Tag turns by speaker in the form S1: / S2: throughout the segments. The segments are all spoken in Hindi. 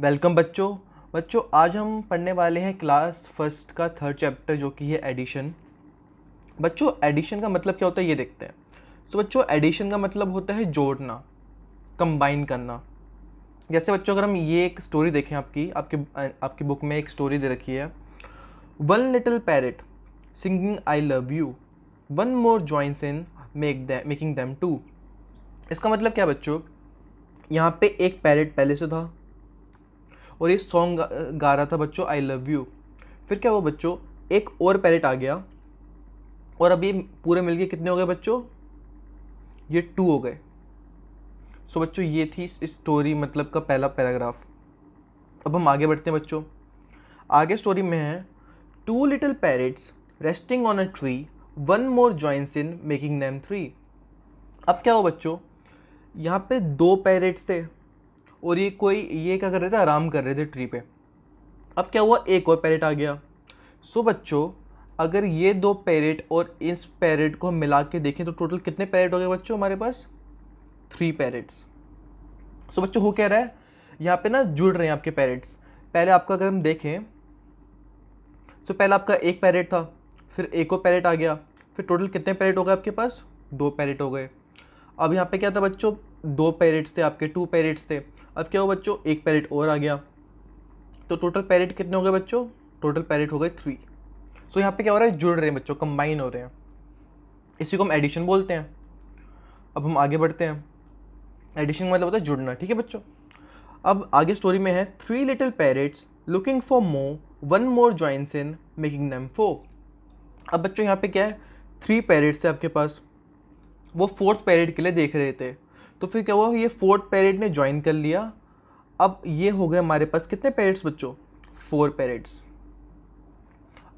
S1: वेलकम बच्चों। आज हम पढ़ने वाले हैं क्लास फर्स्ट का थर्ड चैप्टर जो कि है एडिशन। बच्चों एडिशन का मतलब क्या होता है ये देखते हैं। तो बच्चों एडिशन का मतलब होता है जोड़ना, कंबाइन करना। जैसे बच्चों अगर हम ये एक स्टोरी देखें, आपकी बुक में एक स्टोरी दे रखी है, one little parrot singing I love you, one more joins in making them two. इसका मतलब क्या बच्चों, यहाँ पे एक पैरेट पहले से था और ये सॉन्ग गा रहा था बच्चों आई लव यू। फिर क्या हुआ बच्चों, एक और पैरेट आ गया और अभी पूरे मिलके कितने हो गए बच्चों, ये 2 हो गए। सो बच्चों ये थी इस स्टोरी मतलब का पहला पैराग्राफ। अब हम आगे बढ़ते हैं बच्चों। आगे स्टोरी में है, 2 little parrots resting on a tree, one more joins in making them 3। अब क्या हुआ बच्चों, यहाँ पे 2 पैरेट्स थे और ये क्या कर रहे थे, आराम कर रहे थे ट्री पे। अब क्या हुआ, एक और पैरेट आ गया। सो बच्चों अगर ये 2 पैरेट और इस पैरेट को हम मिला के देखें तो टोटल कितने पैरेट हो गए बच्चों हमारे पास, 3 पैरेट्स। सो बच्चों हो क्या रहा है, यहाँ पे ना जुड़ रहे हैं आपके पैरेट्स। पहले आपका अगर हम देखें तो पहले आपका एक पैरेट था, फिर एक और पैरेट आ गया, फिर टोटल कितने पैरेट हो गए आपके पास, 2 पैरेट हो गए। अब यहाँ पे क्या था बच्चों, 2 पैरेट्स थे आपके, 2 पैरेट्स थे। अब क्या हुआ बच्चों, एक पैरेट और आ गया, तो टोटल पैरेट कितने हो गए बच्चों, टोटल पैरेट हो गए 3। सो यहाँ पे क्या हो रहा है, जुड़ रहे हैं बच्चों, कंबाइन हो रहे हैं। इसी को हम एडिशन बोलते हैं। अब हम आगे बढ़ते हैं। एडिशन मतलब होता है जुड़ना, ठीक है बच्चों। अब आगे स्टोरी में है, 3 little parrots looking for more, one more joins in making them 4। अब बच्चों यहाँ पे क्या है, 3 पैरेट्स थे आपके पास, वो 4th पैरेट के लिए देख रहे थे। तो फिर क्या हुआ, ये 4th पैरेट ने ज्वाइन कर लिया। अब ये हो गए हमारे पास कितने पैरेट्स बच्चों, 4 पैरेट्स।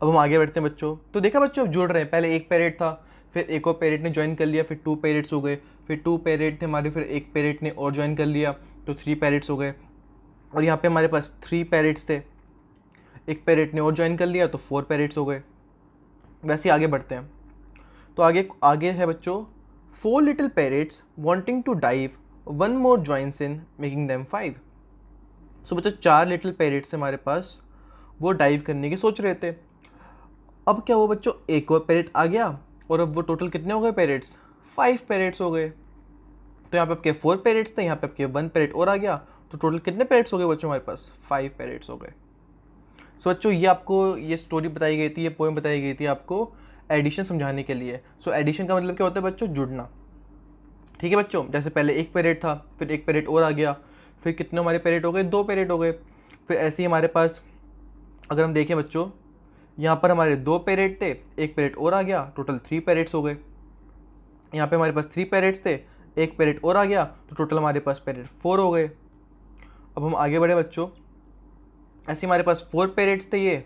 S1: अब हम आगे बढ़ते हैं बच्चों। तो देखा बच्चों, अब जुड़ रहे हैं। पहले एक पैरेट था, फिर एक और पैरेट ने ज्वाइन कर लिया, फिर 2 पैरेट्स हो गए, फिर 2 पैरेट थे हमारे, फिर एक पैरेट ने और ज्वाइन कर लिया तो 3 पैरेट्स हो गए। और यहाँ पे हमारे पास 3 पैरेट्स थे, एक पैरेट ने और ज्वाइन कर लिया तो 4 पैरेट्स हो गए। वैसे ही आगे बढ़ते हैं। तो आगे आगे है बच्चों, 4 little parrots wanting to dive, one more joins in making them 5। So बच्चों 4 लिटिल पैरेट्स हमारे पास, वो डाइव करने की सोच रहे थे। अब क्या हुआ बच्चों, एक और पैरेट आ गया और अब वो टोटल कितने हो गए पैरेट्स, 5 पैरेट्स हो गए। तो यहाँ पे आपके 4 पैरेट्स थे, यहाँ पे आपके 1 पैरेट और आ गया, तो टोटल कितने पैरेट्स हो गए बच्चों हमारे पास, 5 पैरेट्स हो गए। सो बच्चों ये आपको ये स्टोरी बताई गई थी, ये पोएम बताई गई थी आपको एडिशन समझाने के लिए। सो एडिशन का मतलब क्या होता है बच्चों, जुड़ना, ठीक है बच्चों। जैसे पहले एक पैरेट था, फिर एक पैरेट और आ गया, फिर कितने हमारे पैरेट हो गए, 2 पैरेट हो गए। फिर ऐसे ही हमारे पास अगर हम देखें बच्चों, यहाँ पर हमारे 2 पैरेट थे, एक पैरेट और आ गया, टोटल 3 पैरेट्स हो गए। यहाँ पे हमारे पास 3 पैरेट्स थे, एक पैरेट और आ गया तो टोटल हमारे पास पैरेट 4 हो गए। अब हम आगे बढ़े बच्चों। ऐसे हमारे पास 4 पैरेट्स थे, ये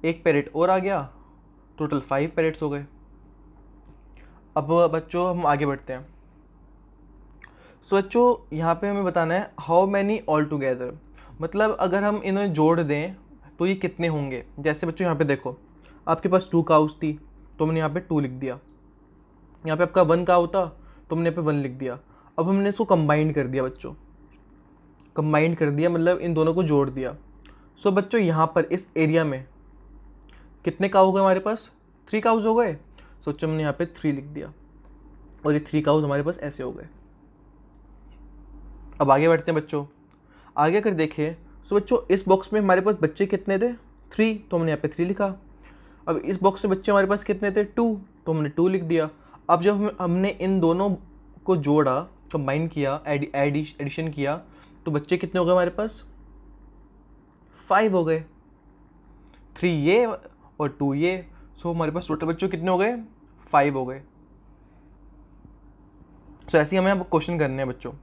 S1: एक पैरेट और आ गया, टोटल 5 पैरेट्स हो गए। अब बच्चों हम आगे बढ़ते हैं। सो बच्चों यहाँ पे हमें बताना है हाउ मैनी ऑल टुगेदर, मतलब अगर हम इन्हें जोड़ दें तो ये कितने होंगे। जैसे बच्चों यहाँ पे देखो, आपके पास 2 काउस थी तो हमने यहाँ पे 2 लिख दिया, यहाँ पे आपका 1 काउ था तो हमने यहाँ पे 1 लिख दिया। अब हमने इसको कंबाइन कर दिया बच्चों, कंबाइन कर दिया मतलब इन दोनों को जोड़ दिया। सो बच्चों यहाँ पर इस एरिया में कितने काउ हो गए हमारे पास, 3 काउस हो गए। सोचो हमने यहाँ पे 3 लिख दिया और ये 3 काउस हमारे पास ऐसे हो गए। अब आगे बढ़ते हैं बच्चों। आगे अगर देखें तो बच्चों इस बॉक्स में हमारे पास बच्चे कितने थे, 3, तो हमने यहाँ पे 3 लिखा। अब इस बॉक्स में बच्चे हमारे पास कितने थे, 2, तो हमने 2 लिख दिया। अब जब हमने इन दोनों को जोड़ा, कंबाइन किया, एडिशन किया, तो बच्चे कितने हो गए हमारे पास, 5 हो गए, 3 ये और 2 ये। सो हमारे पास टोटल बच्चों कितने हो गए, 5 हो गए। सो ऐसे ही हमें अब क्वेश्चन करने हैं बच्चों।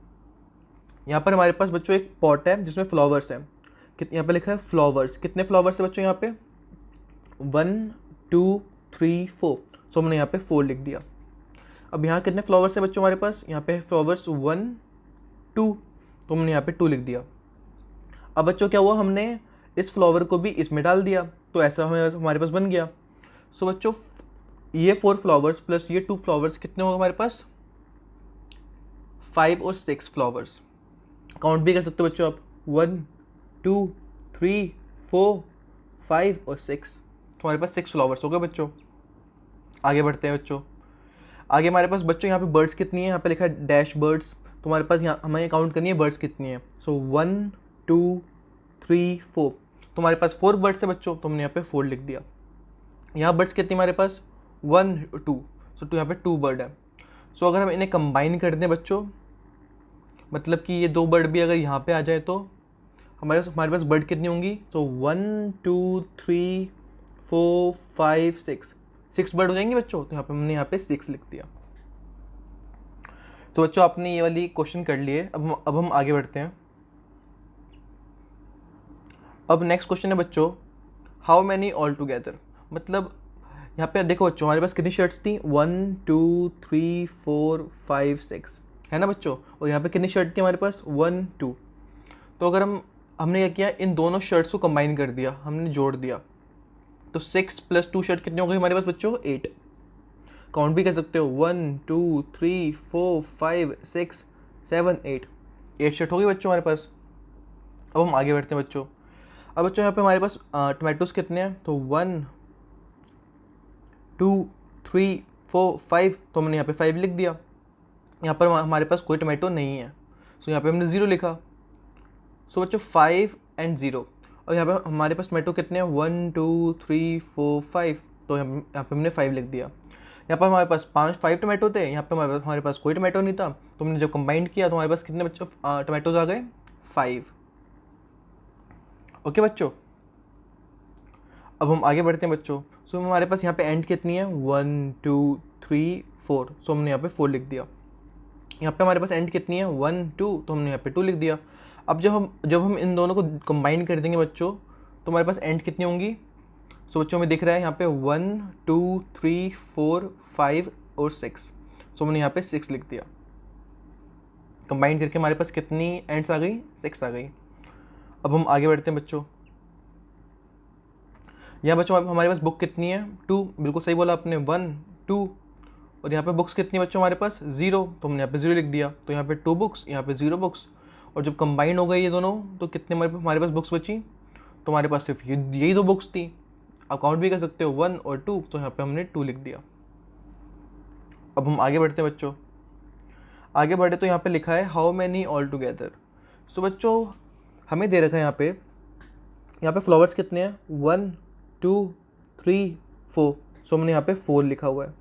S1: यहाँ पर हमारे पास बच्चों एक पॉट है जिसमें फ्लावर्स हैं, यहाँ पे लिखा है फ्लावर्स। कितने फ्लावर्स है बच्चों यहाँ पे, 1 2 3 4। सो हमने यहाँ पे 4 लिख दिया। अब यहाँ कितने फ्लावर्स है बच्चों हमारे पास, यहाँ पे फ्लावर्स 1 2, तो हमने यहाँ पे 2 लिख दिया। अब बच्चों क्या हुआ, हमने इस फ्लावर को भी इसमें डाल दिया तो ऐसा हमारे पास बन गया। सो बच्चों ये 4 फ्लावर्स प्लस ये 2 फ्लावर्स कितने होंगे हमारे पास, 5 और 6 फ्लावर्स। काउंट भी कर सकते हो बच्चों आप, 1 2 3 4 5 और 6, तुम्हारे पास 6 फ्लावर्स हो गए बच्चों। आगे बढ़ते हैं बच्चों। आगे हमारे पास बच्चों यहाँ पे बर्ड्स कितनी है, यहाँ पे लिखा है डैश बर्ड्स, तुम्हारे पास यहाँ हमें काउंट करनी है बर्ड्स कितनी है। सो 1 2 3 4, तुम्हारे पास 4 बर्ड्स है बच्चों, तो हमने यहाँ पे 4 लिख दिया। यहाँ बर्ड्स कितनी हमारे पास 1 2, सो यहाँ पे 2 बर्ड है। सो अगर हम इन्हें कंबाइन कर दें बच्चों, मतलब कि ये 2 बर्ड भी अगर यहाँ पे आ जाए तो हमारे पास बर्ड कितनी होंगी। सो 1 2 3 4 5 6 बर्ड हो जाएंगे बच्चों, तो यहाँ पे हमने यहाँ पे 6 लिख दिया। तो बच्चों आपने ये वाली क्वेश्चन कर लिए। अब हम आगे बढ़ते हैं। अब नेक्स्ट क्वेश्चन है बच्चों, हाउ मैनी ऑल टुगेदर, मतलब यहाँ पे देखो बच्चों हमारे पास कितनी शर्ट्स थी 1 2 3 4 5 6 है ना बच्चों, और यहाँ पे कितनी शर्ट थी हमारे पास 1 2। तो अगर हमने क्या किया, इन दोनों शर्ट्स को कंबाइन कर दिया, हमने जोड़ दिया, तो 6 + 2 शर्ट कितनी हो गई हमारे पास बच्चों 8। काउंट भी कर सकते हो 1 2 3 4 5 6 7 8 शर्ट हो गई बच्चों हमारे पास। अब हम आगे बढ़ते हैं बच्चों। अब बच्चों यहाँ पे हमारे पास टमाटोज कितने हैं, तो 1 2 3 4 5, तो हमने यहाँ पे 5 लिख दिया। यहाँ पर हमारे पास कोई टमाटो नहीं है, सो यहाँ पे हमने 0 लिखा। सो बच्चों 5 और 0, और यहाँ पे हमारे पास टमाटो कितने हैं 1 2 3 4 5, तो यहाँ पे हमने 5 लिख दिया। यहाँ पर हमारे पास 5 टमाटो थे, यहाँ पे हमारे पास कोई टमाटो नहीं था, तो हमने जब कंबाइन किया तो हमारे पास कितने बच्चों टमाटोज आ गए 5। ओके बच्चों, अब हम आगे बढ़ते हैं बच्चों। सो हमारे पास यहाँ पे एंड कितनी है 1 2 3 4, सो हमने यहाँ पे 4 लिख दिया। यहाँ पे हमारे पास एंड कितनी है 1 2, तो हमने यहाँ पे 2 लिख दिया। अब जब हम इन दोनों को कंबाइन कर देंगे बच्चों, तो हमारे पास एंड कितनी होंगी। सो बच्चों हमें दिख रहा है यहाँ पे 1 2 3 4 5 और 6, सो हमने यहाँ पे 6 लिख दिया। कंबाइन करके हमारे पास कितनी एंड्स आ गई 6 आ गई। अब हम आगे बढ़ते हैं बच्चों। यहाँ बच्चों हमारे पास बुक कितनी है 2, बिल्कुल सही बोला आपने 1 2, और यहाँ पे बुक्स कितनी बच्चों हमारे पास 0, तो हमने यहाँ पे 0 लिख दिया। तो यहाँ पे 2 बुक्स, यहाँ पे 0 बुक्स, और जब कंबाइन हो गई ये दोनों तो कितने हमारे पास बुक्स बची, तो हमारे पास सिर्फ यही 2 बुक्स थी। आप काउंट भी कर सकते हो 1 और 2, तो यहाँ पे हमने 2 लिख दिया। अब हम आगे बढ़ते हैं बच्चों। आगे बढ़े तो यहाँ पे लिखा है हाउ मैनी ऑल टुगेदर। सो बच्चों हमें दे रखा है यहाँ पे फ्लावर्स कितने हैं 1 2 3 4, सो हमने यहाँ पे 4 लिखा हुआ है।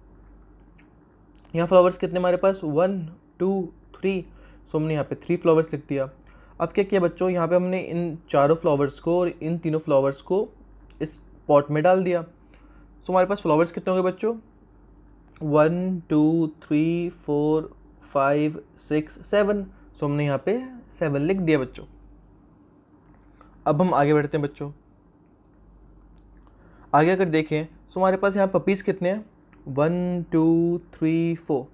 S1: यहाँ फ्लावर्स कितने हमारे पास 1 2 3, सो हमने यहाँ पे 3 फ्लावर्स लिख दिया। अब क्या किया बच्चों, यहाँ पे हमने इन चारों फ्लावर्स को और इन तीनों फ्लावर्स को इस पॉट में डाल दिया। सो हमारे पास फ्लावर्स कितने हो गए बच्चों 1 2 3 4 5 6 7, सो हमने यहाँ पे 7 लिख दिया बच्चों। अब हम आगे बढ़ते हैं बच्चों। आगे अगर देखें सो हमारे पास यहाँ पपीज़ कितने हैं 1 2 3 4,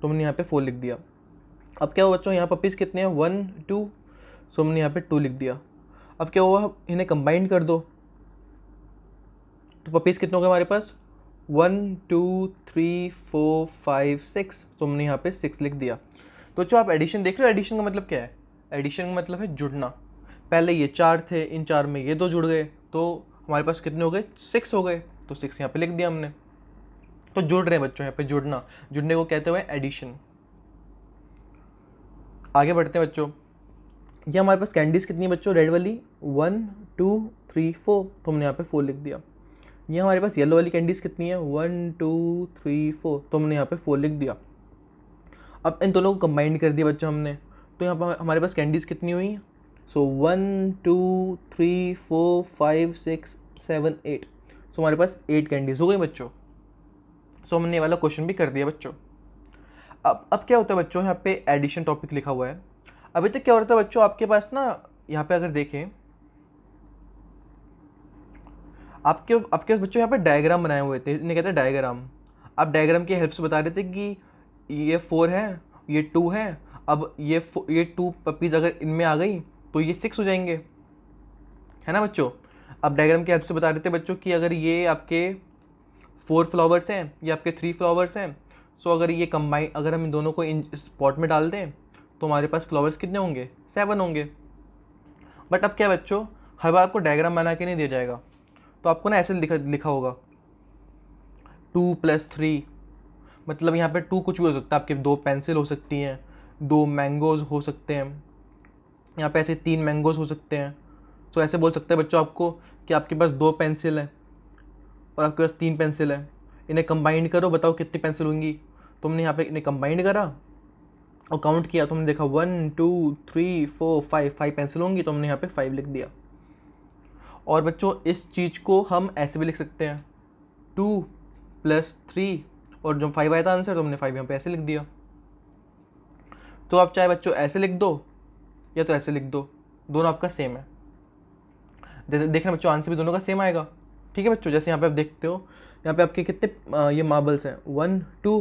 S1: तो हमने यहाँ पे 4 लिख दिया। अब क्या हुआ बच्चों, यहाँ पपीज़ कितने हैं 1 2, सो हमने यहाँ पे 2 लिख दिया। अब क्या हुआ, इन्हें कंबाइन कर दो, तो पपीज़ कितने हो गए हमारे पास 1 2 3 4 5 6, तो हमने यहाँ पे 6 लिख दिया। तो बच्चों आप एडिशन देख रहे हो, एडिशन का मतलब क्या है, एडिशन का मतलब है जुड़ना। पहले ये 4 थे, इन 4 में ये 2 जुड़ गए, तो हमारे पास कितने हो गए 6 हो गए, तो 6 यहाँ पे लिख दिया हमने। तो जुड़ रहे हैं बच्चों, यहाँ पे जुड़ना, जुड़ने को कहते हुए एडिशन। आगे बढ़ते हैं बच्चों। ये हमारे पास कैंडीज़ कितनी है बच्चों रेड वाली 1 2 3 4, तो हमने यहाँ पे 4 लिख दिया। ये हमारे पास येलो वाली कैंडीज़ कितनी है 1 2 3 4, तो हमने यहाँ पे 4 लिख दिया। अब इन दोनों को कंबाइन कर दिया बच्चों हमने, तो यहाँ पर हमारे पास कैंडीज़ कितनी हुई, सो 1 2 3 4 5 6 7 8, सो हमारे पास 8 कैंडीज़ हो गई बच्चों। सो हमने ये वाला क्वेश्चन भी कर दिया बच्चों। अब क्या होता है बच्चों, यहाँ पे एडिशन टॉपिक लिखा हुआ है। अभी तक क्या होता है बच्चों, आपके पास ना यहाँ पे अगर देखें आपके पास बच्चों यहाँ पे डायग्राम बनाए हुए थे, इन्हें कहते हैं डायग्राम। आप डायग्राम की हेल्प से बता रहे थे कि ये 4 है, ये 2 है, अब ये 2 पपीज़ अगर इनमें आ गई तो ये 6 हो जाएंगे, है ना बच्चों। आप डायग्राम की हेल्प से बता रहे थे बच्चों कि अगर ये आपके 4 फ्लावर्स हैं, ये आपके 3 फ्लावर्स हैं, सो अगर ये कंबाइन, अगर हम इन दोनों को इन पॉट में डाल दें तो हमारे पास फ्लावर्स कितने होंगे 7 होंगे। बट अब क्या है बच्चों, हर बार आपको डायग्राम बना के नहीं दिया जाएगा, तो आपको ना ऐसे लिखा होगा 2+3, मतलब यहाँ पे 2 कुछ भी हो सकता है, आपके 2 पेंसिल हो सकती हैं, 2 मैंगोज हो सकते हैं, यहाँ पे ऐसे 3 मैंगोज हो सकते हैं। तो ऐसे बोल सकते हैं बच्चों आपको कि आपके पास 2 पेंसिल हैं और आपके पास 3 पेंसिल हैं, इन्हें कंबाइंड करो, बताओ कितनी पेंसिल होंगी। तुमने यहाँ पे इन्हें कंबाइंड करा और काउंट किया, तुमने देखा 1 2 3 4 5 पेंसिल होंगी, तुमने यहाँ पे 5 लिख दिया। और बच्चों इस चीज़ को हम ऐसे भी लिख सकते हैं 2+3, और जो 5 आया था आंसर, तुमने 5 यहाँ पे ऐसे लिख दिया। तो आप चाहे बच्चों ऐसे लिख दो या तो ऐसे लिख दो, दोनों आपका सेम है। जैसे देखना बच्चों, आंसर भी दोनों का सेम आएगा। ठीक है बच्चों, जैसे यहाँ पे आप देखते हो, यहाँ पे आपके कितने ये मार्बल्स हैं 1 2,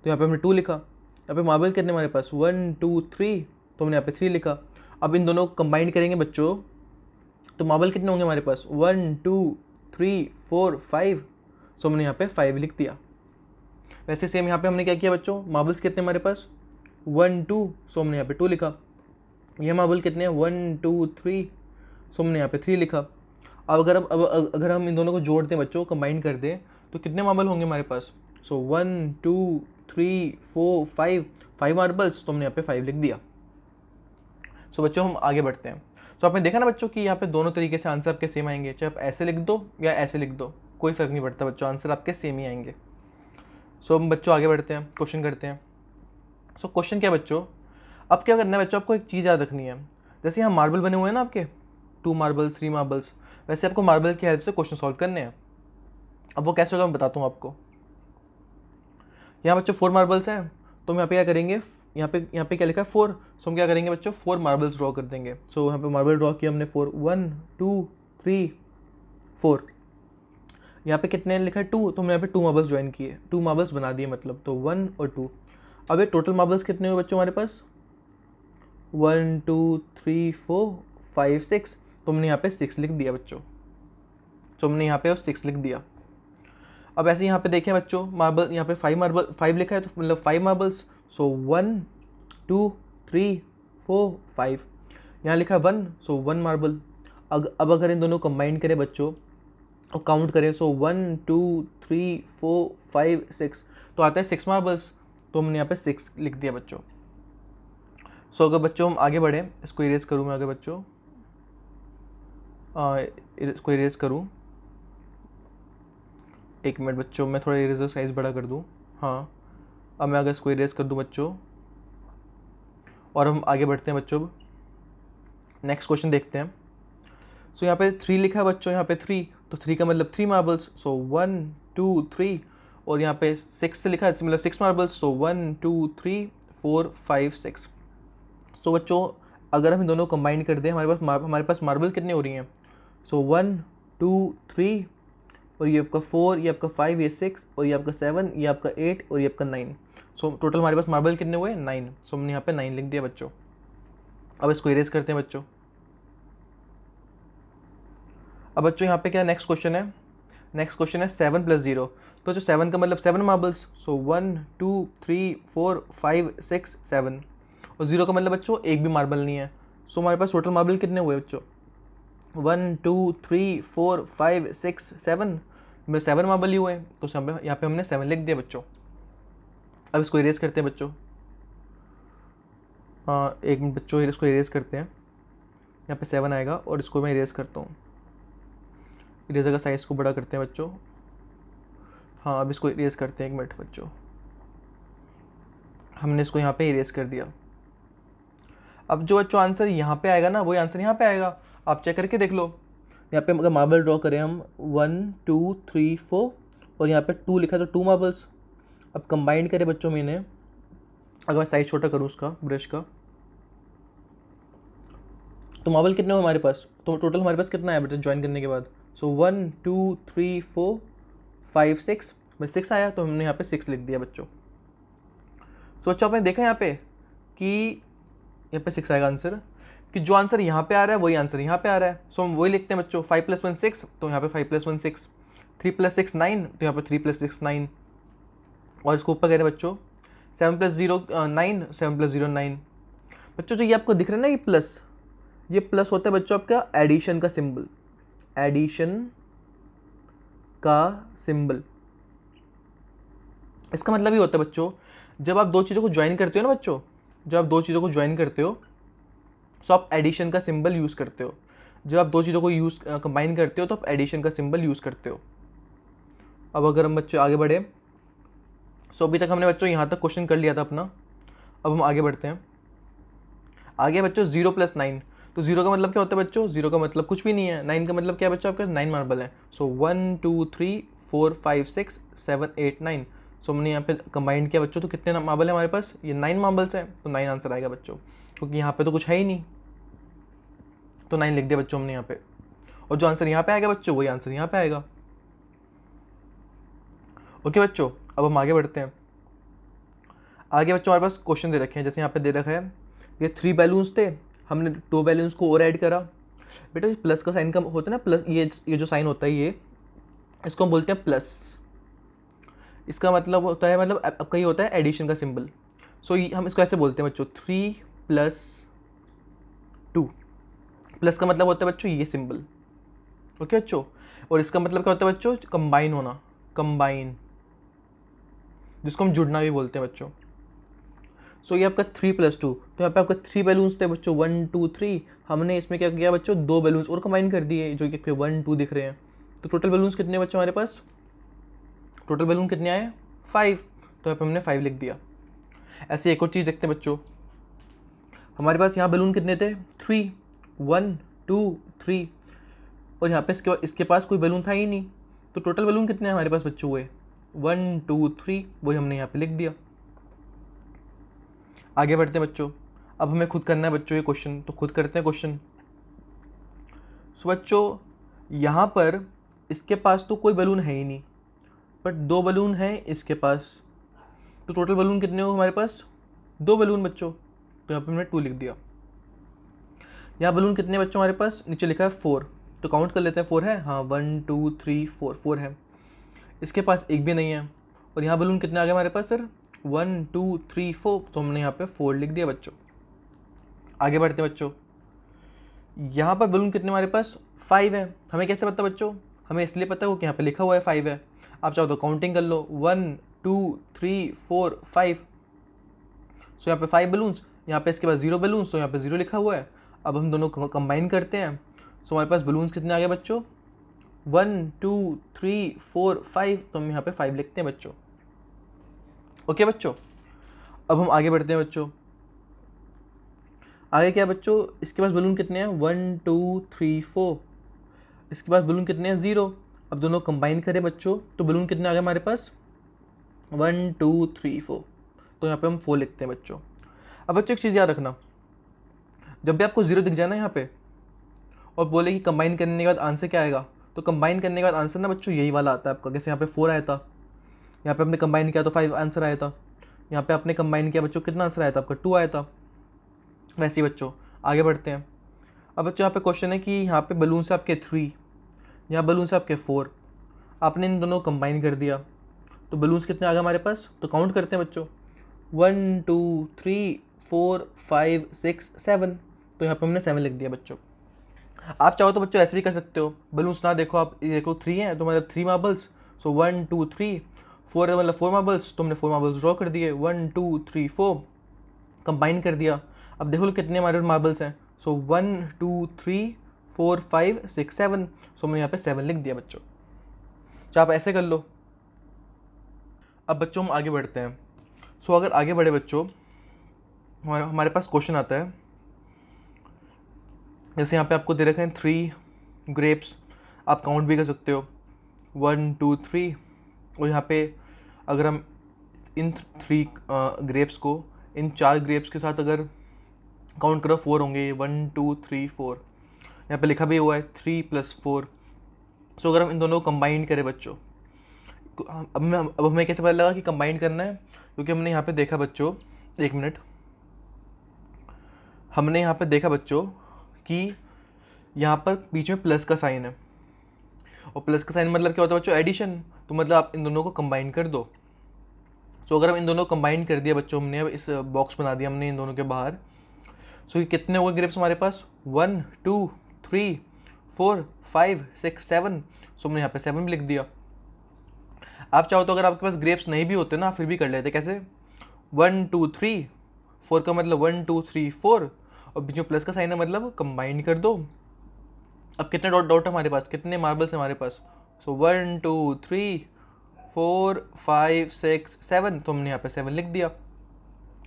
S1: तो यहाँ पे हमने 2 लिखा। यहाँ पे मार्बल कितने हमारे पास 1 2 3, तो हमने यहाँ पे 3 लिखा। अब इन दोनों को कंबाइंड करेंगे बच्चों, तो मार्बल कितने होंगे हमारे पास 1 2 3 4 5, सो हमने यहाँ पे 5 लिख दिया। वैसे सेम यहाँ पे हमने क्या किया बच्चों, मार्बल्स कितने हमारे पास 1 2, सो हमने यहाँ पे 2 लिखा। ये मार्बल कितने हैं 1 2 3, सो हमने यहाँ पे 3 लिखा। अब अगर हम इन दोनों को जोड़ दें बच्चों, कंबाइन कर दें, तो कितने मार्बल होंगे हमारे पास। सो 1 2 3 4 5 मार्बल्स, तो हमने यहाँ पे 5 लिख दिया। सो बच्चों हम आगे बढ़ते हैं। सो आपने देखा ना बच्चों कि यहाँ पे दोनों तरीके से आंसर आपके सेम आएंगे, चाहे आप ऐसे लिख दो या ऐसे लिख दो, कोई फ़र्क नहीं पड़ता बच्चों, आंसर आपके सेम ही आएंगे। सो हम बच्चों आगे बढ़ते हैं, क्वेश्चन करते हैं। सो क्वेश्चन क्या है बच्चों, अब क्या करना है बच्चों, आपको एक चीज़ याद रखनी है। जैसे यहाँ मार्बल बने हुए हैं ना आपके 2 मार्बल्स 3 मार्बल्स, वैसे आपको मार्बल की हेल्प से क्वेश्चन सॉल्व करने हैं। अब वो कैसे होगा मैं बताता हूँ आपको। यहाँ बच्चों 4 मार्बल्स हैं, तो हम यहाँ पे क्या करेंगे, यहाँ पे क्या लिखा है 4, सो हम क्या करेंगे बच्चों 4 मार्बल्स ड्रॉ कर देंगे। सो यहाँ पे मार्बल ड्रॉ किया हमने 4, 1 2 3 4। यहाँ पे कितने लिखा है 2, तो हमने यहाँ पे 2 मार्बल्स ज्वाइन किए, 2 मार्बल्स बना दिए, मतलब तो 1 और 2। अब ये टोटल मार्बल्स कितने हुए बच्चों हमारे पास 1 2 3 4 5 6, तो हमने यहाँ पे 6 लिख दिया बच्चों। तो हमने यहाँ पे 6 लिख दिया। अब ऐसे यहाँ पे देखें बच्चों, मार्बल यहाँ पे 5 लिखा है, तो मतलब 5 मार्बल्स, सो 1 2 3 4 5, यहाँ लिखा है 1, सो 1 मार्बल। अब अगर इन दोनों कंबाइन करें बच्चों और काउंट करें, सो 1 2 3 4 5 6, तो आता है 6 मार्बल्स, तो हमने यहाँ पे 6 लिख दिया बच्चों। सो अगर बच्चों हम आगे बढ़ें, इसको इरेज करूँ मैं, अगर बच्चों इसको इरेज करूँ, एक मिनट बच्चों, मैं थोड़ा इरेजर साइज़ बड़ा कर दूँ। हाँ, अब मैं अगर इसको इरेज कर दूँ बच्चों, और हम आगे बढ़ते हैं बच्चों, नेक्स्ट क्वेश्चन देखते हैं। सो यहाँ पे 3 लिखा है बच्चों, यहाँ पे 3, तो 3 का मतलब 3 मार्बल्स, सो 1 2 3, और यहाँ पे 6 से लिखा है, मतलब 6 मार्बल्स, सो 1 2 3 4 5 6। सो बच्चों अगर हम इन दोनों कंबाइन कर दें, हमारे पास मार्बल कितने हो रही हैं, सो 1 2 3, और ये आपका 4, ये आपका 5, ये 6, और ये आपका 7, ये आपका 8, और ये आपका 9। सो टोटल हमारे पास मार्बल कितने हुए 9, सो हमने यहाँ पे 9 लिख दिया बच्चों। अब इसको इरेज करते हैं बच्चों। अब बच्चों यहाँ पे क्या नेक्स्ट क्वेश्चन है, नेक्स्ट क्वेश्चन है 7 + 0, तो जो 7 का मतलब 7 मार्बल्स, सो 1 2 3 4 5 6 7, और 0 का मतलब बच्चों एक भी मार्बल नहीं है। सो हमारे पास टोटल मार्बल कितने हुए बच्चों 1 2 3 4 5 6 7, मेरे 7 मार्बल ही हुए, तो यहाँ पे हमने 7 लिख दिया बच्चों। अब इसको इरेज करते हैं बच्चों। एक मिनट बच्चों, इसको इरेज करते हैं, यहाँ पे 7 आएगा, और इसको मैं इरेज करता हूँ। इरेजर का साइज़ को बड़ा करते हैं बच्चों। हाँ, अब इसको इरेज करते हैं, एक मिनट बच्चों, हमने इसको यहाँ पे इरेज कर दिया। अब जो बच्चों आंसर यहाँ पे आएगा ना, वही आंसर यहाँ पे आएगा, आप चेक करके देख लो। यहाँ पे अगर मार्बल ड्रॉ करें हम 1 2 3 4, और यहाँ पे 2 लिखा है, तो 2 मार्बल्स। अब कंबाइन करें बच्चों मैंने, अगर मैं साइज़ छोटा करूँ उसका ब्रश का, तो मार्बल कितने हो हमारे पास, तो टोटल हमारे पास कितना है बेटा ज्वाइन करने के बाद, सो 1 2 3 4 5 6, मैं 6 आया, तो हमने यहाँ पे 6 लिख दिया बच्चों। सो बच्चों आपने देखा यहाँ पे कि यहाँ पे 6 आएगा आंसर, कि जो आंसर यहाँ पे आ रहा है वही आंसर यहाँ पे आ रहा है। सो हम वही लिखते हैं बच्चों, 5 + 1 6, तो यहाँ पे 5 + 1 6, 3 + 6 9, तो यहाँ पे 3 + 6 9, और इसको ऊपर कह रहे हैं बच्चों 7 + 0 9, 7 + 0 9। बच्चों जो ये आपको दिख रहा है ना, ये प्लस, ये प्लस होता है बच्चों आपका एडिशन का सिंबल, एडिशन का सिंबल। इसका मतलब ये होता है बच्चों, जब आप दो चीज़ों को ज्वाइन करते हो ना बच्चों, जब आप दो चीज़ों को ज्वाइन करते हो तो आप एडिशन का सिंबल यूज़ करते हो। जब आप दो चीज़ों को कंबाइन करते हो तो आप एडिशन का सिंबल यूज़ करते हो। अब अगर हम बच्चों आगे बढ़े, सो अभी तक हमने बच्चों यहाँ तक क्वेश्चन कर लिया था अपना। अब हम आगे बढ़ते हैं। आगे बच्चों 0 + 9, तो 0 का मतलब क्या होता है बच्चों, 0 का मतलब कुछ भी नहीं है। 9 का मतलब क्या है बच्चों, आपके 9 मार्बल है। सो 1 2 3 4 5 6 7 8 9। सो हमने यहाँ पे कंबाइन किया बच्चों, तो कितने मार्बल है हमारे पास, ये 9 मार्बल्स हैं, तो 9 आंसर आएगा बच्चों, क्योंकि यहाँ पे तो कुछ है ही नहीं, तो 9 लिख दिया बच्चों हमने यहाँ पे। और जो आंसर यहाँ पे आएगा बच्चों वही आंसर यहाँ पे आएगा। ओके बच्चों, अब हम आगे बढ़ते हैं। आगे बच्चों हमारे पास क्वेश्चन दे रखे हैं, जैसे यहाँ पे दे रखा है ये 3 बैलून्स थे, हमने 2 बैलून्स को और ऐड करा। बेटा प्लस का साइन का होता है ना, प्लस ये जो साइन होता है ये, इसको हम बोलते हैं प्लस। इसका मतलब होता है, मतलब आपका ये होता है एडिशन का सिंबल। सो हम इसको ऐसे बोलते हैं बच्चों 3 + 2। प्लस का मतलब होता है बच्चों ये सिंबल। ओके बच्चों, और इसका मतलब क्या होता है बच्चों, कंबाइन होना, कंबाइन, जिसको हम जुड़ना भी बोलते हैं बच्चों। सो ये आपका 3 + 2, तो यहाँ पे आपका 3 बैलून्स थे बच्चों, 1 2 3। हमने इसमें क्या किया बच्चों, 2 बैलून्स और कंबाइन कर दिए, जो कि 1 2 दिख रहे हैं। तो टोटल बैलून्स कितने हैं बच्चों हमारे पास, टोटल बैलून कितने आए, 5, तो यहाँ पे हमने 5 लिख दिया। ऐसे एक और चीज़ देखते हैं बच्चों, हमारे पास यहाँ बैलून कितने थे, 3, 1 2 3, और यहाँ पे इसके पास कोई बैलून था ही नहीं, तो टोटल बैलून कितने हैं हमारे पास बच्चों हुए, 1 2 3, वही हमने यहाँ पे लिख दिया। आगे बढ़ते हैं बच्चों, अब हमें खुद करना है बच्चों ये क्वेश्चन, तो खुद करते हैं क्वेश्चन। सो बच्चों यहाँ पर इसके पास तो कोई बैलून है ही नहीं, बट 2 बैलून हैं इसके पास, तो टोटल बैलून कितने हो हमारे पास, 2 बैलून बच्चों, तो यहाँ पे हमने 2 लिख दिया। यहाँ बैलून कितने बच्चों हमारे पास, नीचे लिखा है 4, तो काउंट कर लेते हैं, 4 है, हाँ 1 2 3 4, 4 है। इसके पास एक भी नहीं है, और यहाँ बैलून कितने आ गए हमारे पास फिर, 1 2 3 4, तो हमने यहाँ पे 4 लिख दिया बच्चों। आगे बढ़ते हैं बच्चों, यहाँ पर बैलून कितने हमारे पास, 5 है। हमें कैसे पता बच्चों, हमें इसलिए पता है क्योंकि यहाँ पे लिखा हुआ है 5 है। आप चाहो तो काउंटिंग कर लो, 1 2 3 4 5। सो यहाँ पे 5 बैलून्स, यहाँ पे इसके पास 0 बैलून्स, तो यहाँ पे 0 लिखा हुआ है। अब हम दोनों कंबाइन करते हैं, सो हमारे पास बैलून्स कितने आ गए बच्चों, 1 2 3 4 5, तो हम यहाँ पे 5 लिखते हैं बच्चों। ओके बच्चों, अब हम आगे बढ़ते हैं बच्चों। आगे क्या बच्चों, इसके पास बैलून कितने हैं, 1 2 3 4, इसके पास बैलून कितने हैं, 0। अब दोनों कंबाइन करें बच्चों, तो बैलून कितने आ गए हमारे पास, 1 2 3 4, तो यहाँ पे हम 4 लिखते हैं बच्चों। अब बच्चों एक चीज़ याद रखना, जब भी आपको 0 दिख जाए ना यहाँ पे और बोले कि कंबाइन करने के बाद आंसर क्या आएगा, तो कंबाइन करने के बाद आंसर ना बच्चों यही वाला आता है आपका। जैसे यहाँ पे 4 आया था, यहाँ पे आपने कंबाइन किया तो 5 आंसर आया था, यहाँ पे आपने कंबाइन किया बच्चों कितना आंसर आया था आपका, 2 आया था। वैसे ही बच्चों आगे बढ़ते हैं। अब बच्चों यहाँ पे क्वेश्चन है कि यहाँ पे बलून से आपके 3, यहाँ बलून से आपके 4, आपने इन दोनों कंबाइन कर दिया, तो बलून्स कितने आ गए हमारे पास, तो काउंट करते हैं बच्चों, 1 2 3 4 5 6 7, तो यहाँ पे हमने 7 लिख दिया बच्चों। आप चाहो तो बच्चों ऐसे भी कर सकते हो, बलून्स ना देखो, आप ये देखो 3 है तो मतलब 3 मार्बल्स, सो 1 2 3, 4 मतलब 4 मार्बल्स, तो हमने 4 मार्बल्स ड्रॉ कर दिए, 1 2 3 4 कंबाइन कर दिया। अब देखो कितने हमारे मार्बल्स हैं, सो 1 2 3 4 5 6 7, सो हमने यहाँ पे 7 लिख दिया बच्चों। तो आप ऐसे कर लो। अब बच्चों हम आगे बढ़ते हैं। सो अगर आगे बढ़े बच्चों, हमारे पास क्वेश्चन आता है, जैसे यहाँ पे आपको दे रखे हैं 3 ग्रेप्स, आप काउंट भी कर सकते हो 1 2 3, और यहाँ पे अगर हम इन 3 ग्रेप्स को इन 4 ग्रेप्स के साथ अगर काउंट करो 4 होंगे, 1 2 3 4, यहाँ पे लिखा भी हुआ है 3 + 4। सो अगर हम इन दोनों को कंबाइन करें बच्चों, अब हमें कैसे पता लगा कि कंबाइन करना है, क्योंकि हमने यहाँ पे देखा बच्चों, एक मिनट, हमने यहाँ पे देखा बच्चों कि यहाँ पर बीच में प्लस का साइन है, और प्लस का साइन मतलब क्या होता है बच्चों, एडिशन, तो मतलब आप इन दोनों को कंबाइन कर दो। तो अगर हम इन दोनों को कंबाइन कर दिया बच्चों, हमने अब इस बॉक्स बना दिया हमने इन दोनों के बाहर, सो कितने हो गए ग्रेप्स हमारे पास, 1 2 3 4 5 6 7। सो हमने यहाँ पे 7 भी लिख दिया। आप चाहो तो अगर आपके पास ग्रेप्स नहीं भी होते ना, फिर भी कर लेते। कैसे, 1 2 3, 4 का मतलब 1 2 3 4, और बीच में प्लस का साइन है मतलब कंबाइन कर दो। अब कितने डॉट डॉट है हमारे पास, कितने मार्बल्स है हमारे पास, सो 1 2 3 4 5 6 7, तो हमने यहाँ पे 7 लिख दिया।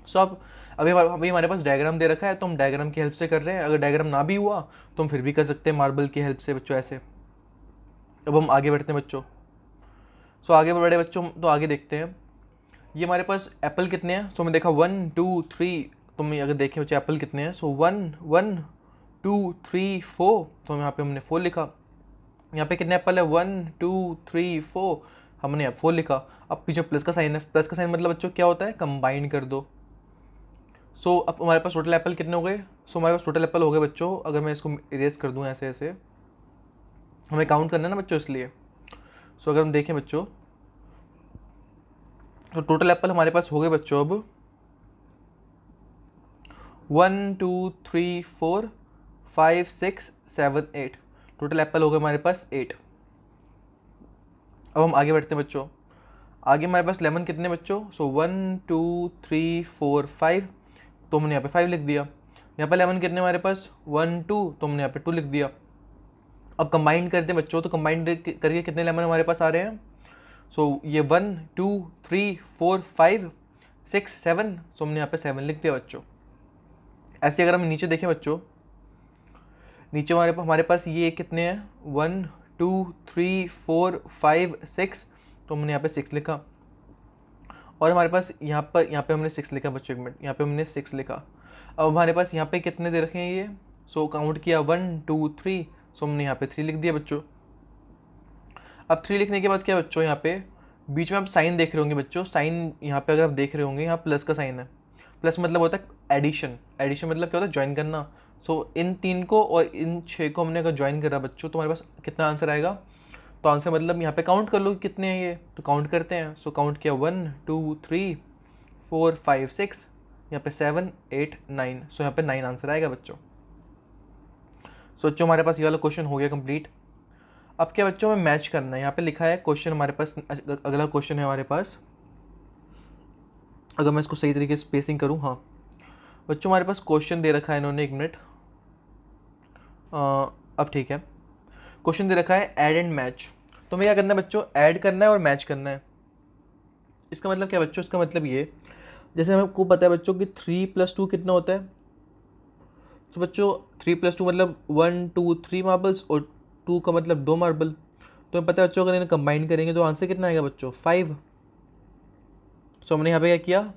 S1: सो अब अभी हमारे पास डायग्राम दे रखा है, तो हम डायग्राम की हेल्प से कर रहे हैं। अगर डायग्राम ना भी हुआ तो हम फिर भी कर सकते हैं मार्बल की हेल्प से बच्चों, ऐसे। अब हम आगे बढ़ते हैं बच्चों। सो आगे बढ़े बच्चों, तो आगे देखते हैं ये हमारे पास एप्पल कितने हैं। सो मैं देखा 1 2 3, तो मैं अगर देखें बच्चों एप्पल कितने हैं, सो 1 1 2 3 4, तो यहाँ पे हमने 4 लिखा। यहाँ पे कितने एप्पल है, 1 2 3 4, हमने यहाँ 4 लिखा। अब पीछे प्लस का साइन है, प्लस का साइन मतलब बच्चों क्या होता है, कंबाइन कर दो। सो अब हमारे पास टोटल एप्पल कितने हो गए, सो हमारे पास टोटल एप्पल हो गए बच्चों, अगर मैं इसको इरेज कर दूँ ऐसे ऐसे, हमें काउंट करना है ना बच्चों, इसलिए। सो अगर हम देखें बच्चों, तो टोटल एप्पल हमारे पास हो गए बच्चों अब 1 2 3 4 5 6 7 8, टोटल एप्पल हो गए हमारे पास 8। अब हम आगे बढ़ते हैं बच्चों। आगे हमारे पास लेमन कितने बच्चों, सो 1 2 3 4 5, तो हमने यहाँ पे 5 लिख दिया। यहाँ पे लेमन कितने हमारे पास, 1 2, तो हमने यहाँ पे 2 लिख दिया। अब कंबाइन करते हैं बच्चों, तो कंबाइन करके कितने लेमन हमारे पास आ रहे हैं, सो ये 1 2 3 4 5 6 7, सो हमने यहाँ पे 7 लिख दिया बच्चों। ऐसे अगर हम नीचे देखें बच्चों, नीचे हमारे पास ये कितने हैं, 1 2 3 4 5 6, तो हमने यहाँ पे 6 लिखा। और हमारे पास यहाँ पे हमने 6 लिखा बच्चों, एक मिनट, यहाँ पे हमने 6 लिखा। अब हमारे पास यहाँ पे कितने दे रखे हैं ये, सो काउंट किया 1 2 3, सो हमने यहाँ पे 3 लिख दिया बच्चों। अब 3 लिखने के बाद क्या बच्चों, यहाँ पे बीच में आप साइन देख रहे होंगे बच्चों, साइन यहाँ पे अगर आप देख रहे होंगे, यहाँ प्लस का साइन है। प्लस मतलब होता है एडिशन, एडिशन मतलब क्या होता है, ज्वाइन करना। सो इन 3 को और इन 6 को हमने अगर ज्वाइन करा बच्चों, तो हमारे पास कितना आंसर आएगा, तो आंसर मतलब यहाँ पे काउंट कर लो कितने हैं ये, तो काउंट करते हैं। सो काउंट किया 1 2 3 4 5 6, यहाँ पे 7 8 9, सो यहाँ पे 9 आंसर आएगा बच्चों। सो बच्चों हमारे पास ये वाला क्वेश्चन हो गया कंप्लीट। अब क्या बच्चों में मैच करना है, यहाँ पे लिखा है क्वेश्चन हमारे पास, अगला क्वेश्चन है हमारे पास, अगर मैं इसको सही तरीके से स्पेसिंग करूँ, हाँ बच्चों हमारे पास क्वेश्चन दे रखा है इन्होंने, एक मिनट, अब ठीक है। क्वेश्चन दे रखा है ऐड एंड मैच, तो हमें क्या करना है बच्चों, ऐड करना है और मैच करना है। इसका मतलब क्या बच्चों, इसका मतलब ये, जैसे हमको पता है बच्चों कि 3 + 2 कितना होता है, तो बच्चों 3 + 2 मतलब 1 2 3 मार्बल्स, और 2 का मतलब 2 मार्बल। तो हमें पता है बच्चों अगर इन्हें कंबाइन करेंगे तो आंसर कितना आएगा बच्चों, 5। सो हमने यहाँ पे क्या किया,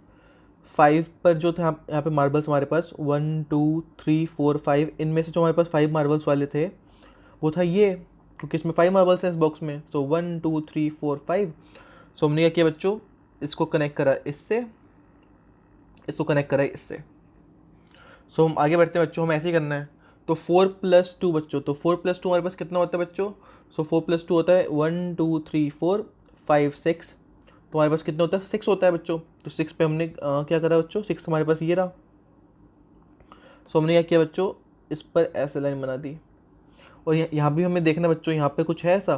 S1: 5 पर जो था यहाँ पे मार्बल्स हमारे पास 1 2 3 4 5, इनमें से जो हमारे पास 5 मार्बल्स वाले थे वो था ये, क्योंकि इसमें 5 मार्बल्स हैं इस बॉक्स में। सो 1 2 3 4 5, सो हमने क्या किया बच्चों, इसको कनेक्ट करा इससे, इसको कनेक्ट करा इससे। सो हम आगे बढ़ते हैं बच्चों, हमें ऐसे ही करना है। तो 4 + 2 बच्चों, तो 4 + 2 हमारे पास कितना होता है बच्चों, सो 4 + 2 होता है 1 2 3 4 5 6, तो हमारे पास कितना होता है, 6 होता है बच्चों। तो 6 पे हमने क्या करा बच्चों, 6 हमारे पास ये रहा। सो हमने क्या किया बच्चों, इस पर ऐसे लाइन बना दी, और यहाँ भी हमें देखना बच्चों, यहाँ पे कुछ है ऐसा।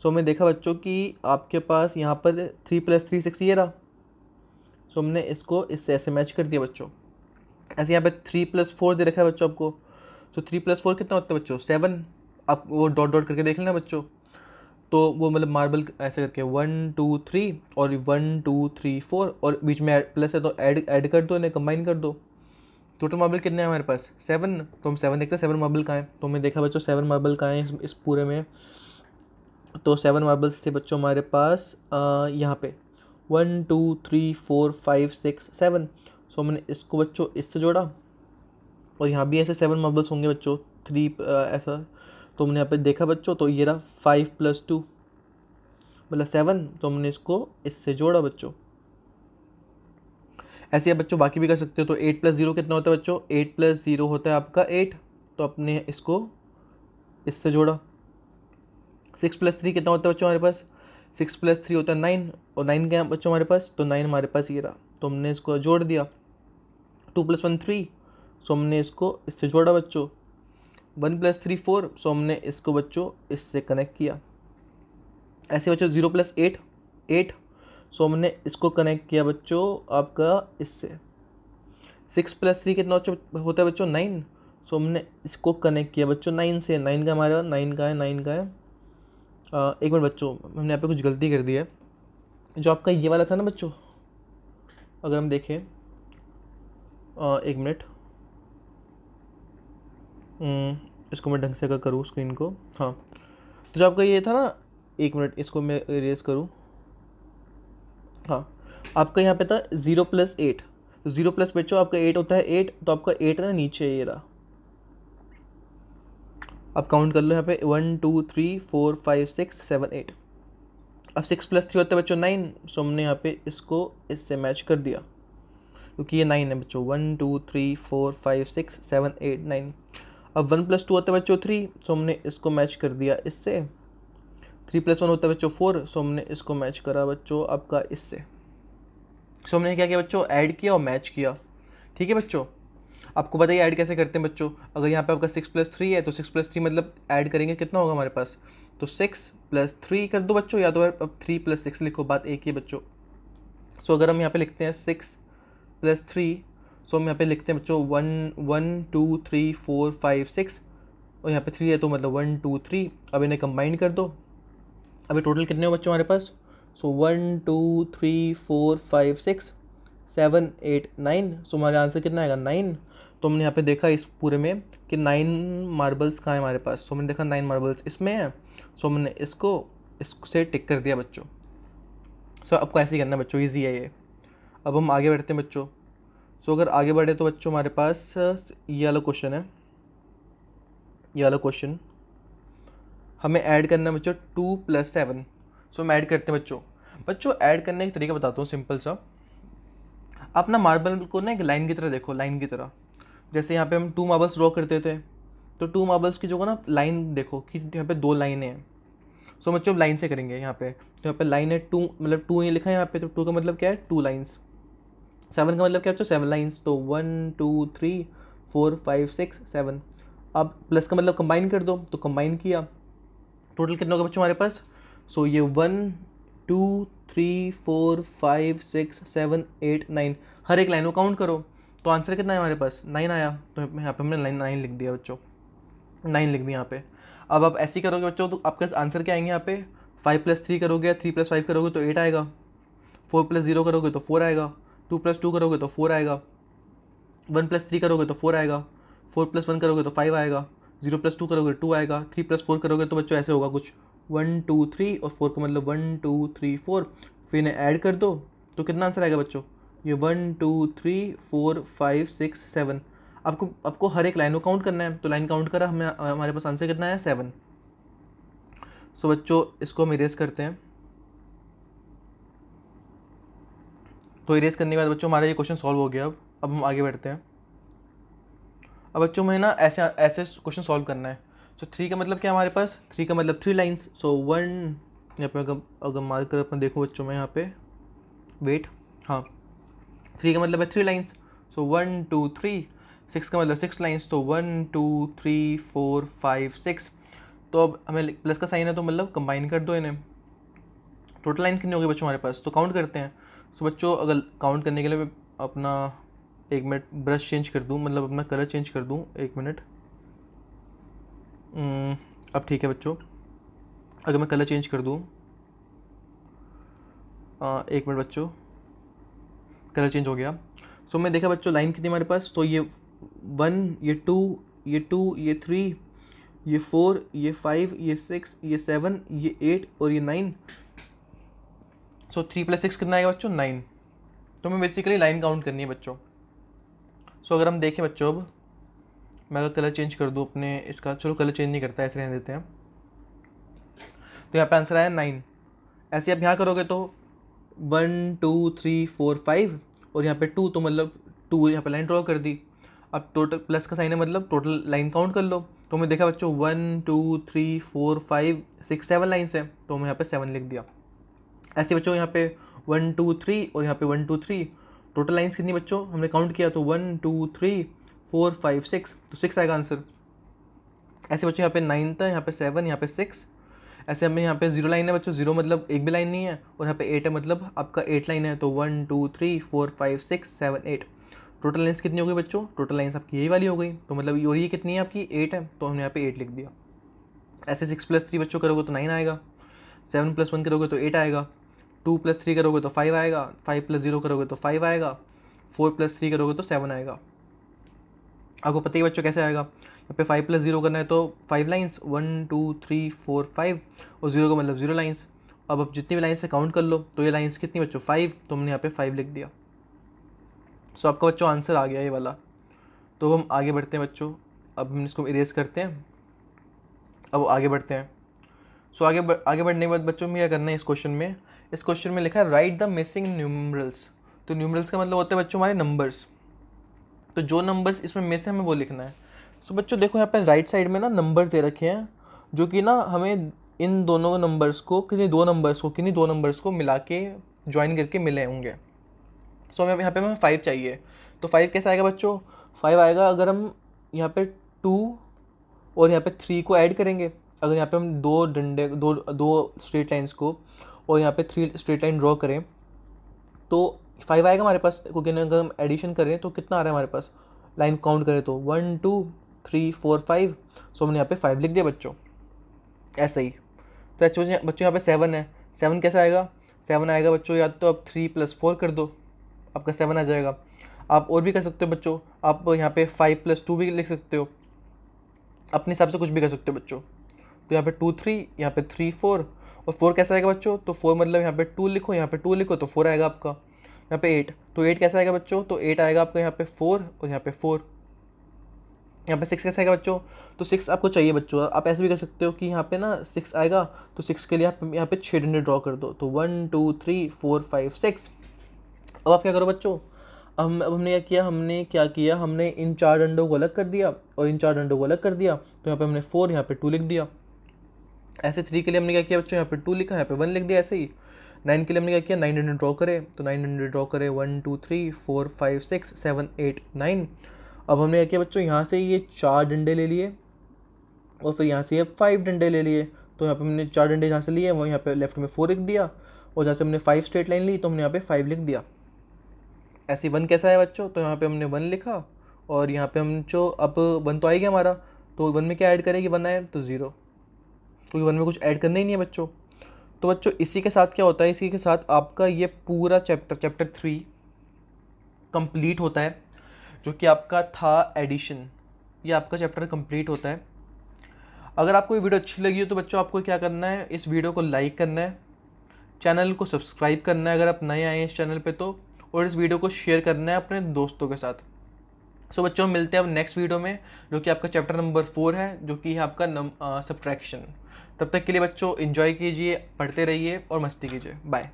S1: सो हमने देखा बच्चों कि आपके पास यहाँ पर 3 + 3 6 ये रहा। सो हमने इसको इससे ऐसे मैच कर दिया बच्चों। ऐसे यहाँ पे 3 + 4 दे रखा है बच्चों आपको। सो 3 + 4 कितना होता है बच्चों, 7। आप वो डॉट डॉट करके देख लेना बच्चों, तो वो मतलब मार्बल ऐसे करके 1 2 3 और 1 2 3 4, और बीच में प्लस है तो ऐड कर दो, इन्हें कंबाइन कर दो। टोटल मार्बल कितने हैं हमारे पास, 7। तो हम 7 देखते हैं 7 मार्बल कहाँ हैं, तो हमने देखा बच्चों 7 मार्बल कहाँ हैं इस पूरे में। तो 7 मार्बल्स थे बच्चों हमारे पास यहाँ पे 1 2 3 4 5 6 7। सो हमने इसको बच्चों इससे जोड़ा, और यहाँ भी ऐसे 7 मार्बल्स होंगे बच्चों, 3 ऐसा। तो हमने यहाँ पे देखा बच्चों, तो ये रहा 5 + 2 मतलब 7, तो हमने इसको इससे जोड़ा बच्चों। ऐसे आप बच्चों बाकी भी कर सकते हो। तो 8 + 0 कितना होता है बच्चों, 8 + 0 होता है आपका 8, तो अपने इसको इससे जोड़ा। 6 + 3 कितना होता है बच्चों हमारे पास, 6 + 3 होता है 9, और 9 क्या है बच्चों हमारे पास, तो 9 हमारे पास ये रहा, तो हमने इसको जोड़ दिया। 2 + 1 3, सो हमने इसको इससे जोड़ा बच्चों। 1 + 3 4, सो हमने इसको बच्चों इससे कनेक्ट किया। ऐसे बच्चों 0 + 8 8, सो हमने इसको कनेक्ट किया बच्चों आपका इससे। 6 + 3 कितना होता है बच्चों 9, सो हमने इसको कनेक्ट किया बच्चों 9 से। 9 का हमारा 9 का है 9 का है। एक मिनट बच्चों, हमने यहाँ पे कुछ गलती कर दी है। जो आपका ये वाला था ना बच्चों, अगर हम देखें एक मिनट, इसको मैं ढंग से अगर करूँ स्क्रीन को, हाँ, तो जो आपका ये था ना, एक मिनट इसको मैं इरेज करूँ, हाँ, आपका यहाँ पे था 0 + 8, 0 प्लस बच्चों आपका 8 होता है 8, तो आपका 8 ना नीचे ये रहा। आप काउंट कर लो यहाँ पे 1 2 3 4 5 6 7 8। अब 6 + 3 होता है बच्चों 9, सो हमने यहाँ पे इसको इससे मैच कर दिया क्योंकि ये 9 है बच्चों। 1 2 3 4 5 6 7 8 9। अब 1 + 2 होता है बच्चों 3, सो हमने इसको मैच कर दिया इससे। 3 + 1 होता है बच्चों 4, सो हमने इसको मैच करा बच्चों आपका इससे। सो हमने क्या किया बच्चों, ऐड किया और मैच किया। ठीक है बच्चों, आपको बताइए ऐड कैसे करते हैं बच्चों। अगर यहाँ पे आपका 6 + 3 है, तो 6 + 3 मतलब ऐड करेंगे कितना होगा हमारे पास, तो 6 + 3 कर दो बच्चों, या तो अब 3 + 6 लिखो, बात एक ही है बच्चों। सो अगर हम यहाँ पे लिखते हैं 6 + 3, सो हम यहाँ पे लिखते हैं बच्चों 1 2 3 4 5 6, और यहाँ पे 3 है तो मतलब 1 2 3। अब इन्हें कंबाइन कर दो। अभी टोटल कितने हो बच्चों हमारे पास, सो 1 2 3 4 5 6 7 8 9, सो हमारा आंसर कितना आएगा 9। तो हमने यहाँ पे देखा इस पूरे में कि 9 मार्बल्स कहाँ है हमारे पास, सो हमने देखा 9 मार्बल्स इसमें है, सो हमने इससे टिक कर दिया बच्चों। सो आपको ऐसे ही करना है बच्चों, ईजी है ये। अब हम आगे बढ़ते हैं बच्चों। सो अगर आगे बढ़े तो बच्चों हमारे पास ये वाला क्वेश्चन है। ये वाला क्वेश्चन हमें ऐड करना है बच्चों 2 + 7। सो हम ऐड करते हैं बच्चों। बच्चों ऐड करने का तरीका बताता हूँ सिंपल सा। आप ना मार्बल को ना एक लाइन की तरह देखो, लाइन की तरह। जैसे यहाँ पे हम 2 मार्बल्स ड्रॉ करते थे, तो 2 मार्बल्स की जगह ना लाइन देखो कि यहाँ पे 2 लाइनें हैं। सो बच्चों लाइन से करेंगे यहाँ पे। तो यहाँ पे लाइन है 2, मतलब 2 ये लिखा है यहाँ पे, तो 2 का मतलब क्या है 2 लाइन्स। 7 का मतलब क्या बच्चों 7 लाइन्स, तो 1 2 3 4 5 6 7। अब प्लस का मतलब कंबाइन कर दो, तो कंबाइन किया। टोटल कितना होगा बच्चों हमारे पास, सो ये 1 2 3 4 5 6 7 8 9, हर एक लाइन को काउंट करो, तो आंसर कितना है हमारे पास 9 आया। तो यहाँ पे हमने लाइन 9 लिख दिया बच्चों, 9 लिख दिया यहाँ पे। अब आप ऐसे ही करोगे बच्चों, तो आपके आंसर क्या आएंगे यहाँ पे, 5 + 3 करोगे, 3 + 5 करोगे तो 8 आएगा, 4 + 0 करोगे तो 4 आएगा, 2 + 2 करोगे तो 4 आएगा, 1 + 3 करोगे तो 4 आएगा, 4 + 1 करोगे तो 5 आएगा, 0 + 2 करोगे 2 आएगा, 3 + 4 करोगे तो बच्चों ऐसे होगा कुछ 1 2 3, और 4 का मतलब 1 2 3 4। फिर इन्हें ऐड कर दो, तो कितना आंसर आएगा बच्चों, ये 1 2 3 4 5 6 7। आपको हर एक लाइन को काउंट करना है, तो लाइन काउंट करा, हमारे पास आंसर कितना है 7। सो बच्चों इसको हम इरेज करते हैं। तो इरेज करने के बाद बच्चों हमारा ये क्वेश्चन सॉल्व हो गया। अब हम आगे बढ़ते हैं। अब बच्चों में ना ऐसे ऐसे क्वेश्चन सॉल्व करना है। सो 3 का मतलब क्या है हमारे पास, 3 का मतलब 3 लाइन्स। सो 1, यहाँ पे अगर मार्कर अपन देखो बच्चों में यहाँ पे वेट, हाँ, 3 का मतलब है 3 लाइन्स। सो 1 2 3। 6 का मतलब 6 लाइन्स, तो 1 2 3 4 5 6। तो अब हमें प्लस का साइन है, तो मतलब कंबाइन कर दो इन्हें। टोटल लाइन कितनी होगी बच्चों हमारे पास, तो काउंट करते हैं। सो बच्चों अगर काउंट करने के लिए मैं अपना एक मिनट ब्रश चेंज कर दूँ, मतलब अपना कलर चेंज कर दूँ, एक मिनट। अब ठीक है बच्चों, अगर मैं कलर चेंज कर दूँ, एक मिनट बच्चों, कलर चेंज हो गया। सो मैं देखा बच्चों लाइन कितनी हमारे पास, तो ये 1, ये 2, ये 2, ये 3, ये 4, ये 5, ये 6, ये 7, ये 8 और ये 9। सो 3 + 6 कितना आएगा बच्चों 9। तो हमें बेसिकली लाइन काउंट करनी है बच्चों। सो अगर हम देखें बच्चों, अब मैं अगर कलर चेंज कर दूँ अपने इसका, चलो कलर चेंज नहीं करता, ऐसे रहने देते हैं। तो यहाँ पे आंसर आया 9। ऐसे आप यहाँ करोगे तो 1 2 3 4 5, और यहाँ पे 2, तो मतलब 2 यहाँ पे लाइन ड्रॉ कर दी। अब टोटल प्लस का साइन है, मतलब टोटल लाइन काउंट कर लो। तो हमें देखा बच्चों 1 2 3 4 5 6 7 लाइन्स है, तो हमें यहाँ पे 7 लिख दिया। ऐसे बच्चों यहाँ पे 1 2 3 और यहाँ पे 1 2 3, टोटल लाइन्स कितनी बच्चों हमने काउंट किया, तो 1 2 3 4 5 6, तो 6 आएगा आंसर। ऐसे बच्चों यहाँ पे 9 था, यहाँ पे 7, यहाँ पे 6। ऐसे हमें यहाँ पे 0 लाइन है बच्चों, 0 मतलब एक भी लाइन नहीं है, और यहाँ पे 8 है मतलब आपका 8 लाइन है। तो 1 2 3 4 5 6 7 8, टोटल लाइन्स कितनी हो गई बच्चों? टोटल लाइन्स आपकी यही वाली हो गई। तो मतलब और ये कितनी है आपकी? 8 है, तो हमने यहाँ पे 8 लिख दिया। ऐसे 6 + 3 बच्चों करोगे तो 9 आएगा, 7 + 1 करोगे तो 8 आएगा, 2 + 3 करोगे तो 5 आएगा, 5 + 0 करोगे तो 5 आएगा, 4 + 3 करोगे तो 7 आएगा। आपको पता ही बच्चों कैसे आएगा। यहाँ पे 5 + 0 करना है तो 5 लाइन्स, 1 2 3 4 5, और 0 का मतलब 0 लाइन्स। अब आप जितनी भी लाइन्स से काउंट कर लो, तो ये लाइन्स कितनी बच्चों? 5, तो हमने यहाँ पे 5 लिख दिया। सो आपका बच्चों आंसर आ गया ये वाला। तो हम आगे बढ़ते हैं बच्चों, अब हम इसको इरेज करते हैं, अब आगे बढ़ते हैं। सो आगे बढ़ने के बाद बच्चों में क्या करना है इस क्वेश्चन में लिखा है राइट द मिसिंग न्यूमरल्स। तो न्यूमरल्स का मतलब होता है बच्चों हमारे नंबर्स, तो जो नंबर्स इसमें मिस है हमें वो लिखना है। सो बच्चों देखो यहाँ पे राइट साइड में ना नंबर्स दे रखे हैं, जो कि ना हमें इन दोनों नंबर्स को किन्हीं दो नंबर्स को मिला के ज्वाइन करके मिले होंगे। सो हमें यहाँ पे हमें 5 चाहिए। तो 5 कैसे आएगा बच्चों? 5 आएगा अगर हम यहाँ पे 2 और यहाँ पे 3 को ऐड करेंगे। अगर यहाँ पे हम दो स्ट्रेट लाइन्स को और यहाँ पे 3 स्ट्रेट लाइन ड्रॉ करें तो 5 आएगा हमारे पास, क्योंकि अगर हम एडिशन करें तो कितना आ रहा है हमारे पास? लाइन काउंट करें तो 1 2 3 4 5। सो हमने यहाँ पे 5 लिख दिया बच्चों, ऐसे ही। तो बच्चों यहाँ पे 7 है, 7 कैसे आएगा? 7 आएगा बच्चों या तो आप 3 + 4 कर दो, आपका 7 आ जाएगा। आप और भी कर सकते हो बच्चों, आप यहाँ पे 5 + 2 भी लिख सकते हो, अपने हिसाब से कुछ भी कर सकते हो बच्चों। तो यहाँ पे 2 3, यहाँ पे 3 4, और 4 कैसा आएगा बच्चों? तो 4 मतलब यहाँ पे 2 लिखो, यहाँ पे 2 लिखो तो 4 आएगा आपका। यहाँ पे 8, तो 8 कैसा आएगा बच्चों? तो 8 आएगा आपका यहाँ पे 4 और यहाँ पे 4। यहाँ पे 6 कैसे आएगा बच्चों? तो 6 आपको चाहिए बच्चों, आप ऐसे भी कर सकते हो कि यहाँ पे ना 6 आएगा, तो 6 के लिए आप यहाँ पे 6 डंडे ड्रॉ कर दो, तो 1 2 3 4 5 6। अब आप क्या करो बच्चों, अब हमने क्या किया, हमने इन 4 डंडों को अलग कर दिया और इन 4 डंडों को अलग कर दिया। तो यहाँ पे हमने 4, यहाँ पे 2 लिख दिया। ऐसे 3 के लिए हमने क्या किया बच्चों? यहाँ पे 2 लिखा, यहाँ पे 1 लिख दिया। ऐसे ही 9 के लिए हमने क्या किया? 9 डंडे ड्रॉ करे, तो 9 डंडे ड्रॉ करे, 1 2 3 4 5 6 7 8 9। अब हमने क्या किया बच्चों? यहाँ से ये 4 डंडे ले लिए और फिर यहाँ से ये 5 डंडे ले लिए। तो यहाँ पे हमने 4 डंडे जहाँ से लिए वो यहाँ पे लेफ्ट में 4 लिख दिया, और जहाँ से हमने 5 स्ट्रेट लाइन ली तो हमने यहाँ पे 5 लिख दिया। ऐसे 1 कैसा है बच्चों? तो यहाँ पे हमने 1 लिखा, और यहाँ पे हम जो अब 1 तो आ ही गया हमारा, तो 1 में क्या ऐड करेंगे? 1 आए तो 0, क्योंकि 1 में कुछ ऐड करना ही नहीं है बच्चों। तो बच्चों इसी के साथ क्या होता है, इसी के साथ आपका ये पूरा चैप्टर 3 कंप्लीट होता है, जो कि आपका था एडिशन। ये आपका चैप्टर कंप्लीट होता है। अगर आपको ये वीडियो अच्छी लगी हो तो बच्चों आपको क्या करना है, इस वीडियो को लाइक करना है, चैनल को सब्सक्राइब करना है अगर आप नए आए हैं इस चैनल पे तो, और इस वीडियो को शेयर करना है अपने दोस्तों के साथ। सो बच्चों हम मिलते हैं अब नेक्स्ट वीडियो में, जो कि आपका चैप्टर नंबर 4 है, जो कि है आपका सब्ट्रैक्शन। तब तक के लिए बच्चों एंजॉय कीजिए, पढ़ते रहिए और मस्ती कीजिए। बाय।